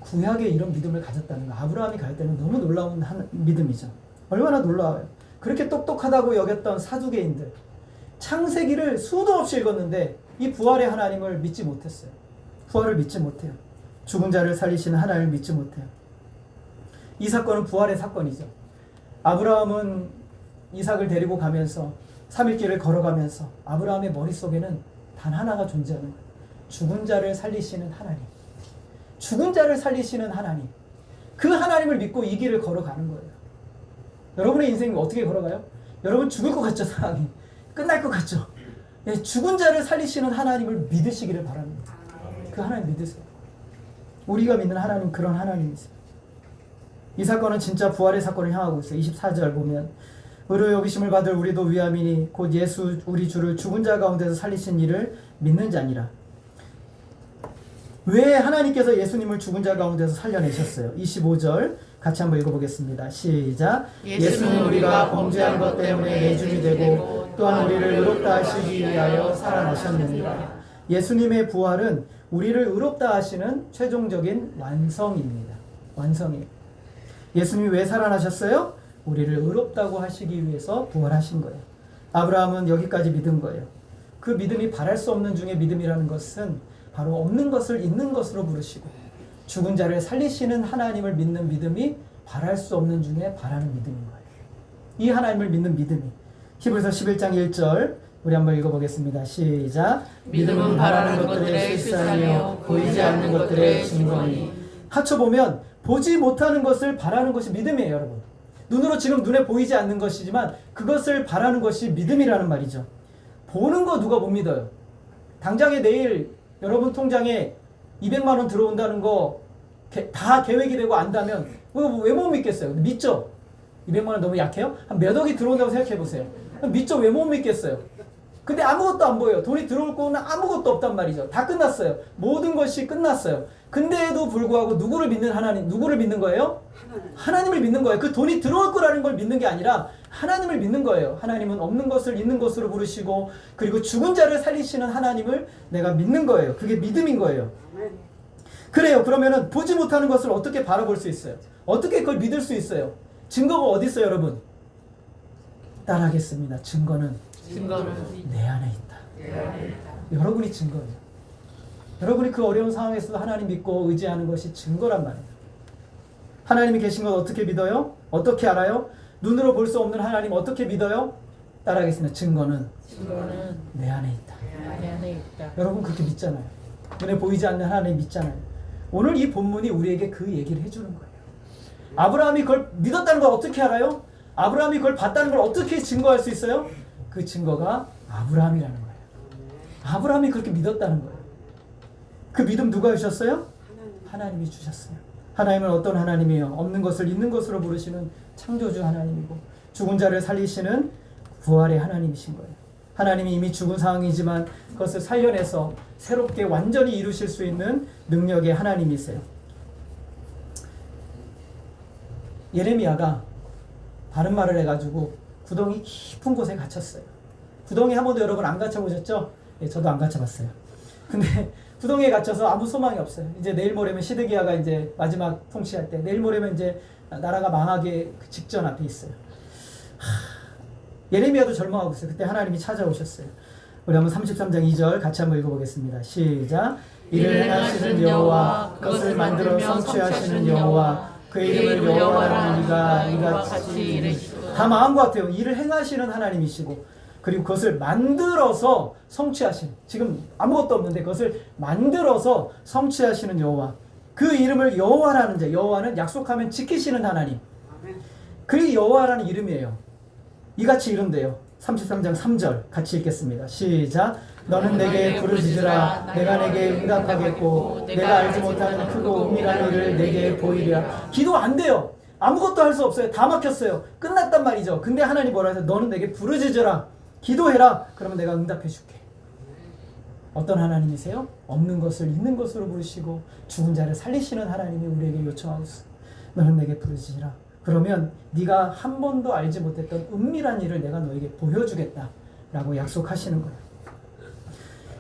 구약에 이런 믿음을 가졌다는 거. 아브라함이 갈 때는 너무 놀라운 믿음이죠. 얼마나 놀라워요. 그렇게 똑똑하다고 여겼던 사두개인들 창세기를 수도 없이 읽었는데 이 부활의 하나님을 믿지 못했어요. 부활을 믿지 못해요. 죽은 자를 살리시는 하나님을 믿지 못해요. 이 사건은 부활의 사건이죠. 아브라함은 이삭을 데리고 가면서 3일길을 걸어가면서 아브라함의 머릿속에는 단 하나가 존재하는 거예요. 죽은 자를 살리시는 하나님. 죽은 자를 살리시는 하나님. 그 하나님을 믿고 이 길을 걸어가는 거예요. 여러분의 인생이 어떻게 걸어가요? 여러분 죽을 것 같죠? 상황이. 끝날 것 같죠? 네, 죽은 자를 살리시는 하나님을 믿으시기를 바랍니다. 그 하나님 믿으세요. 우리가 믿는 하나님 그런 하나님이세요. 이 사건은 진짜 부활의 사건을 향하고 있어요. 24절 보면 의로 여기심을 받을 우리도 위함이니 곧 예수 우리 주를 죽은 자 가운데서 살리신 이를 믿는 자니라. 왜 하나님께서 예수님을 죽은 자 가운데서 살려내셨어요? 25절 같이 한번 읽어보겠습니다. 시작. 예수는 우리가 범죄한 것 때문에 내준이 되고 또한 우리를 의롭다 하시기 위하여 살아나셨느니라. 예수님의 부활은 우리를 의롭다 하시는 최종적인 완성입니다. 완성이에요. 예수님이 왜 살아나셨어요? 우리를 의롭다고 하시기 위해서 부활하신 거예요. 아브라함은 여기까지 믿은 거예요. 그 믿음이 바랄 수 없는 중에 믿음이라는 것은 바로 없는 것을 있는 것으로 부르시고 죽은 자를 살리시는 하나님을 믿는 믿음이 바랄 수 없는 중에 바라는 믿음인 거예요. 이 하나님을 믿는 믿음이 히브리서 11장 1절 우리 한번 읽어보겠습니다. 시작. 믿음은 바라는 것들의 실상이요 보이지 않는 것들의 증거니. 합쳐보면 보지 못하는 것을 바라는 것이 믿음이에요, 여러분. 눈으로 지금 눈에 보이지 않는 것이지만 그것을 바라는 것이 믿음이라는 말이죠. 보는 거 누가 못 믿어요? 당장에 내일 여러분 통장에 200만 원 들어온다는 거 다 계획이 되고 안다면 왜 못 믿겠어요? 믿죠? 200만 원 너무 약해요? 한 몇 억이 들어온다고 생각해 보세요. 믿죠? 왜 못 믿겠어요? 근데 아무것도 안 보여요. 돈이 들어올 거는 아무것도 없단 말이죠. 다 끝났어요. 모든 것이 끝났어요. 근데에도 불구하고 누구를 믿는 하나님, 누구를 믿는 거예요? 하나님을 믿는 거예요. 그 돈이 들어올 거라는 걸 믿는 게 아니라 하나님을 믿는 거예요. 하나님은 없는 것을 있는 것으로 부르시고 그리고 죽은 자를 살리시는 하나님을 내가 믿는 거예요. 그게 믿음인 거예요. 그래요. 그러면은 보지 못하는 것을 어떻게 바라볼 수 있어요? 어떻게 그걸 믿을 수 있어요? 증거가 어디 있어요, 여러분? 따라하겠습니다. 증거는 내 안에 있다. 여러분이 증거예요. 여러분이 그 어려운 상황에서도 하나님 믿고 의지하는 것이 증거란 말이에요. 하나님이 계신 걸 어떻게 믿어요? 어떻게 알아요? 눈으로 볼 수 없는 하나님 어떻게 믿어요? 따라하겠습니다. 증거는 내 안에 있다. 여러분 그렇게 믿잖아요. 눈에 보이지 않는 하나님 믿잖아요. 오늘 이 본문이 우리에게 그 얘기를 해주는 거예요. 아브라함이 그걸 믿었다는 걸 어떻게 알아요? 아브라함이 그걸 봤다는 걸 어떻게 증거할 수 있어요? 그 증거가 아브라함이라는 거예요. 아브라함이 그렇게 믿었다는 거예요. 그 믿음 누가 주셨어요? 하나님이 주셨어요. 하나님은 어떤 하나님이에요? 없는 것을 있는 것으로 부르시는 창조주 하나님이고 죽은 자를 살리시는 부활의 하나님이신 거예요. 하나님이 이미 죽은 상황이지만 그것을 살려내서 새롭게 완전히 이루실 수 있는 능력의 하나님이세요. 예레미야가 바른 말을 해가지고 구덩이 깊은 곳에 갇혔어요. 구덩이 한 번도 여러분 안 갇혀보셨죠? 예, 저도 안 갇혀봤어요. 근데 구덩이에 갇혀서 아무 소망이 없어요. 이제 내일 모레면 시드기야가 이제 마지막 통치할 때, 내일 모레면 이제 나라가 망하기 직전 앞에 있어요. 예레미야도 절망하고 있어요. 그때 하나님이 찾아오셨어요. 우리 한번 33장 2절 같이 한번 읽어보겠습니다. 시작. 이를 행하시는 여호와, 그것을 만들어 성취하시는 여호와, 그 이름을 여호와라는 이가 이같이 이르시고. 다 망한 것 같아요. 일을 행하시는 하나님이시고 그리고 그것을 만들어서 성취하시는, 지금 아무것도 없는데 그것을 만들어서 성취하시는 여호와, 그 이름을 여호와라는 자, 여호와는 약속하면 지키시는 하나님, 그게 여호와라는 이름이에요. 이같이 이른대요. 33장 3절 같이 읽겠습니다. 시작. 너는 내게 부르짖으라. 내가 내게 응답하겠고 내가 알지 못하는 크고 은밀한 일을 내게 보이리라. 기도 안 돼요. 아무것도 할 수 없어요. 다 막혔어요. 끝났단 말이죠. 근데 하나님 뭐라 해서 너는 내게 부르짖으라. 기도해라. 그러면 내가 응답해 줄게. 어떤 하나님이세요? 없는 것을 있는 것으로 부르시고 죽은 자를 살리시는 하나님이 우리에게 요청하고 있어요. 너는 내게 부르짖으라. 그러면 네가 한 번도 알지 못했던 은밀한 일을 내가 너에게 보여주겠다라고 약속하시는 거예요.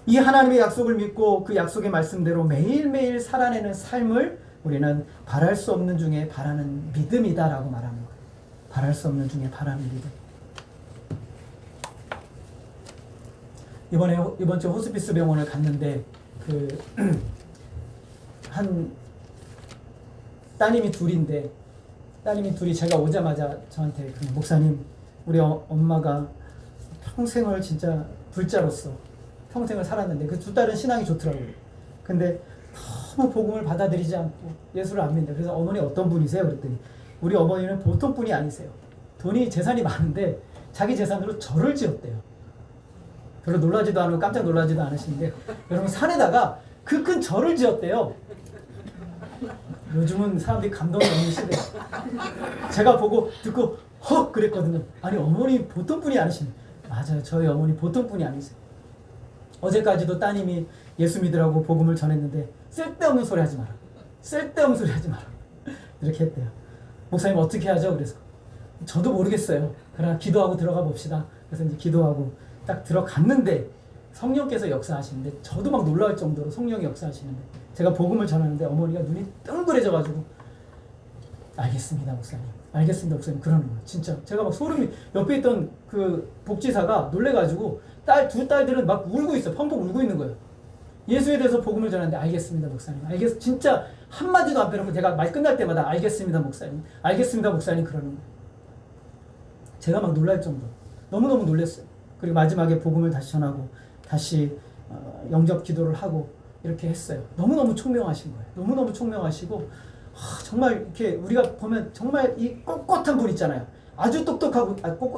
이 하나님의 약속을 믿고 그 약속의 말씀대로 매일매일 살아내는 삶을 우리는 바랄 수 없는 중에 바라는 믿음이다라고 말하는 거예요. 바랄 수 없는 중에 바라는 믿음. 이번 주 호스피스 병원을 갔는데 한 따님이 둘이 제가 오자마자 저한테 목사님, 우리 엄마가 평생을 진짜 불자로서 평생을 살았는데 그 두 딸은 신앙이 좋더라고요. 근데 너무 복음을 받아들이지 않고 예수를 안 믿는다. 그래서 어머니 어떤 분이세요? 그랬더니 우리 어머니는 보통 분이 아니세요. 재산이 많은데 자기 재산으로 절을 지었대요. 별로 놀라지도 않고 깜짝 놀라지도 않으시는데 여러분 산에다가 그 큰 절을 지었대요. 요즘은 사람들이 감동이 없는 시대. 제가 보고 듣고 헉 그랬거든요. 아니 어머니 보통 분이 아니시네. 맞아요. 저희 어머니 보통 분이 아니세요. 어제까지도 따님이 예수 믿으라고 복음을 전했는데 쓸데없는 소리 하지 마라. 쓸데없는 소리 하지 마라. 이렇게 했대요. 목사님 어떻게 하죠? 그래서 저도 모르겠어요. 그러나 기도하고 들어가 봅시다. 그래서 이제 기도하고 딱 들어갔는데 성령께서 역사하시는데 저도 막 놀라울 정도로 성령이 역사하시는데 제가 복음을 전하는데 어머니가 눈이 뜬그레져가지고 알겠습니다 목사님, 알겠습니다 목사님 그러는 거예요. 진짜 제가 막 소름이, 옆에 있던 그 복지사가 놀래가지고 두 딸들은 막 울고 있어. 펑펑 울고 있는 거예요. 예수에 대해서 복음을 전하는데 알겠습니다 목사님, 진짜 한마디도 안 빼놓고 제가 말 끝날 때마다 알겠습니다 목사님, 알겠습니다 목사님 그러는 거예요. 제가 막 놀랄 정도, 너무너무 놀랐어요. 그리고 마지막에 복음을 다시 전하고 다시 영접 기도를 하고 이렇게 했어요. 너무너무 총명하신 거예요. 너무너무 총명하시고 정말 이렇게 우리가 보면 정말 이 꼿꼿한 분 있잖아요. 아주 똑똑하고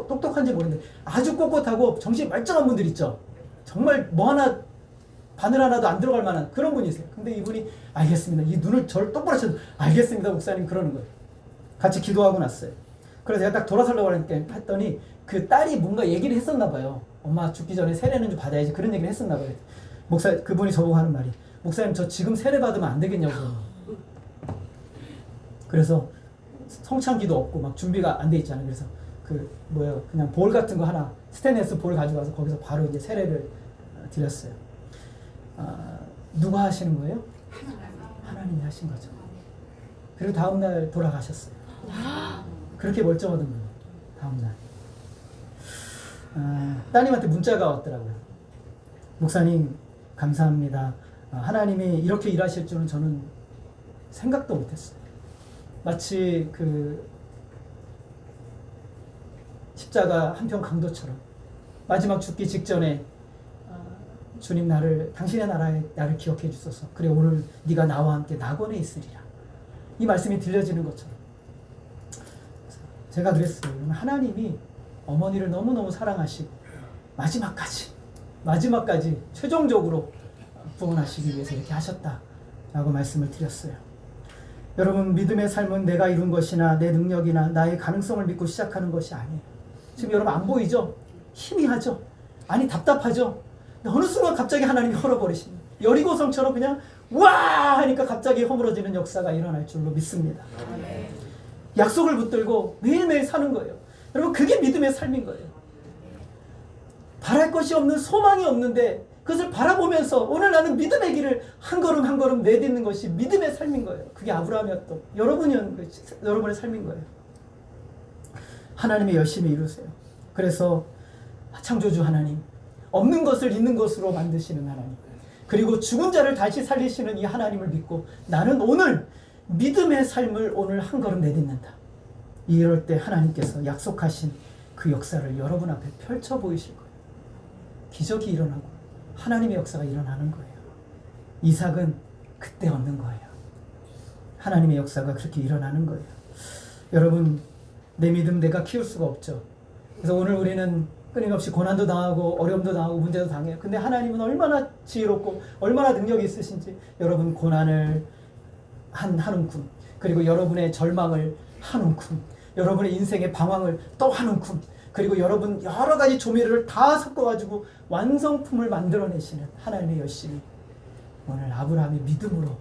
똑똑한지 모르는데 아주 꼿꼿하고 정신 말짱한 분들 있죠. 정말 뭐 하나 바늘 하나도 안 들어갈 만한 그런 분이세요. 근데 이분이 알겠습니다. 이 눈을 저를 똑바로 쳐서 알겠습니다 목사님 그러는 거예요. 같이 기도하고 났어요. 그래서 제가 딱 돌아서려고 하니까 했더니 그 딸이 뭔가 얘기를 했었나 봐요. 엄마 죽기 전에 세례는 좀 받아야지 그런 얘기를 했었나 봐요. 그분이 저보고 하는 말이 목사님 저 지금 세례 받으면 안 되겠냐고. 그래서 성찬기도 없고 막 준비가 안 돼 있잖아요. 그래서 그냥 볼 같은 거 하나 스테인리스 볼 가져가서 거기서 바로 이제 세례를 드렸어요. 누가 하시는 거예요? 하나님이 하신 거죠. 그리고 다음날 돌아가셨어요. 그렇게 멀쩡하던 분. 다음날 따님한테 문자가 왔더라고요. 목사님 감사합니다. 하나님이 이렇게 일하실 줄은 저는 생각도 못했어요. 마치 그 십자가 한편 강도처럼 마지막 죽기 직전에 주님 당신의 나를 기억해 주소서. 그래 오늘 네가 나와 함께 낙원에 있으리라. 이 말씀이 들려지는 것처럼 제가 그랬어요. 하나님이 어머니를 너무너무 사랑하시고 마지막까지 최종적으로 구원하시기 위해서 이렇게 하셨다라고 말씀을 드렸어요. 여러분 믿음의 삶은 내가 이룬 것이나 내 능력이나 나의 가능성을 믿고 시작하는 것이 아니에요. 지금 여러분 안 보이죠? 희미하죠? 아니 답답하죠? 어느 순간 갑자기 하나님이 헐어버리십니다. 여리고성처럼 그냥 와 하니까 갑자기 허물어지는 역사가 일어날 줄로 믿습니다. 약속을 붙들고 매일매일 사는 거예요. 여러분 그게 믿음의 삶인 거예요. 바랄 것이 없는 소망이 없는데 그것을 바라보면서 오늘 나는 믿음의 길을 한 걸음 한 걸음 내딛는 것이 믿음의 삶인 거예요. 그게 아브라함이었던 여러분의 삶인 거예요. 하나님의 열심히 이루세요. 그래서 창조주 하나님, 없는 것을 있는 것으로 만드시는 하나님, 그리고 죽은 자를 다시 살리시는 이 하나님을 믿고 나는 오늘 믿음의 삶을 오늘 한 걸음 내딛는다. 이럴 때 하나님께서 약속하신 그 역사를 여러분 앞에 펼쳐 보이실 거예요. 기적이 일어나고 하나님의 역사가 일어나는 거예요. 이삭은 그때 얻는 거예요. 하나님의 역사가 그렇게 일어나는 거예요. 여러분 내 믿음 내가 키울 수가 없죠. 그래서 오늘 우리는 끊임없이 고난도 당하고 어려움도 당하고 문제도 당해요. 근데 하나님은 얼마나 지혜롭고 얼마나 능력이 있으신지 여러분 고난을 한 움큼, 그리고 여러분의 절망을 한 움큼, 여러분의 인생의 방황을 또 한 움큼, 그리고 여러분 여러 가지 조미료를 다 섞어가지고 완성품을 만들어내시는 하나님의 열심이 오늘 아브라함의 믿음으로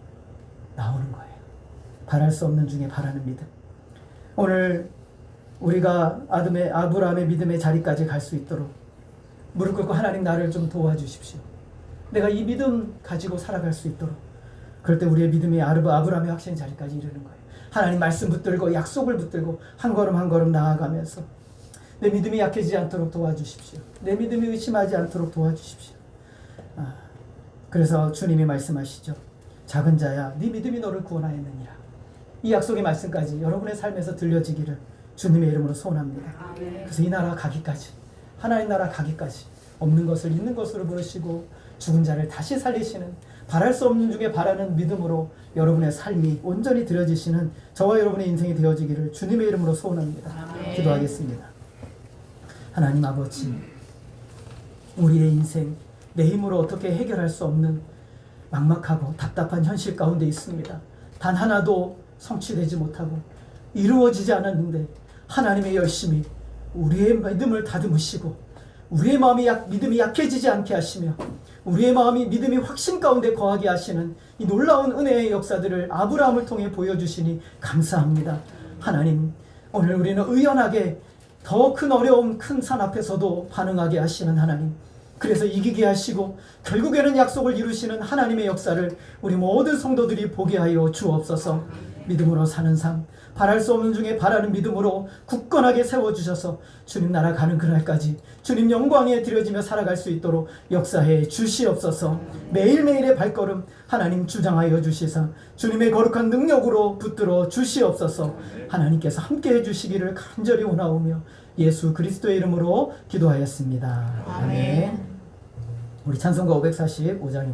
나오는 거예요. 바랄 수 없는 중에 바라는 믿음. 오늘 우리가 아브라함의 믿음의 자리까지 갈 수 있도록 무릎 꿇고 하나님 나를 좀 도와주십시오. 내가 이 믿음 가지고 살아갈 수 있도록. 그럴 때 우리의 믿음이 아브라함의 확신 자리까지 이르는 거예요. 하나님 말씀 붙들고 약속을 붙들고 한 걸음 한 걸음 나아가면서 내 믿음이 약해지지 않도록 도와주십시오. 내 믿음이 의심하지 않도록 도와주십시오. 그래서 주님이 말씀하시죠. 작은 자야 네 믿음이 너를 구원하였느니라. 이 약속의 말씀까지 여러분의 삶에서 들려지기를 주님의 이름으로 소원합니다. 그래서 이 나라 가기까지, 하나님 나라 가기까지 없는 것을 있는 것으로 부르시고 죽은 자를 다시 살리시는, 바랄 수 없는 중에 바라는 믿음으로 여러분의 삶이 온전히 드려지시는 저와 여러분의 인생이 되어지기를 주님의 이름으로 소원합니다. 기도하겠습니다. 하나님 아버지, 우리의 인생 내 힘으로 어떻게 해결할 수 없는 막막하고 답답한 현실 가운데 있습니다. 단 하나도 성취되지 못하고 이루어지지 않았는데 하나님의 열심히 우리의 믿음을 다듬으시고 우리의 마음이 믿음이 약해지지 않게 하시며 우리의 마음이 믿음이 확신 가운데 거하게 하시는 이 놀라운 은혜의 역사들을 아브라함을 통해 보여주시니 감사합니다. 하나님, 오늘 우리는 의연하게 더 큰 어려움, 큰 산 앞에서도 반응하게 하시는 하나님, 그래서 이기게 하시고 결국에는 약속을 이루시는 하나님의 역사를 우리 모든 성도들이 보게 하여 주옵소서. 믿음으로 사는 삶, 바랄 수 없는 중에 바라는 믿음으로 굳건하게 세워주셔서 주님 나라 가는 그날까지 주님 영광에 드려지며 살아갈 수 있도록 역사해 주시옵소서. 매일매일의 발걸음 하나님 주장하여 주시사 주님의 거룩한 능력으로 붙들어 주시옵소서. 하나님께서 함께해 주시기를 간절히 원하오며 예수 그리스도의 이름으로 기도하였습니다. 아멘. 우리 찬송가 545장입니다.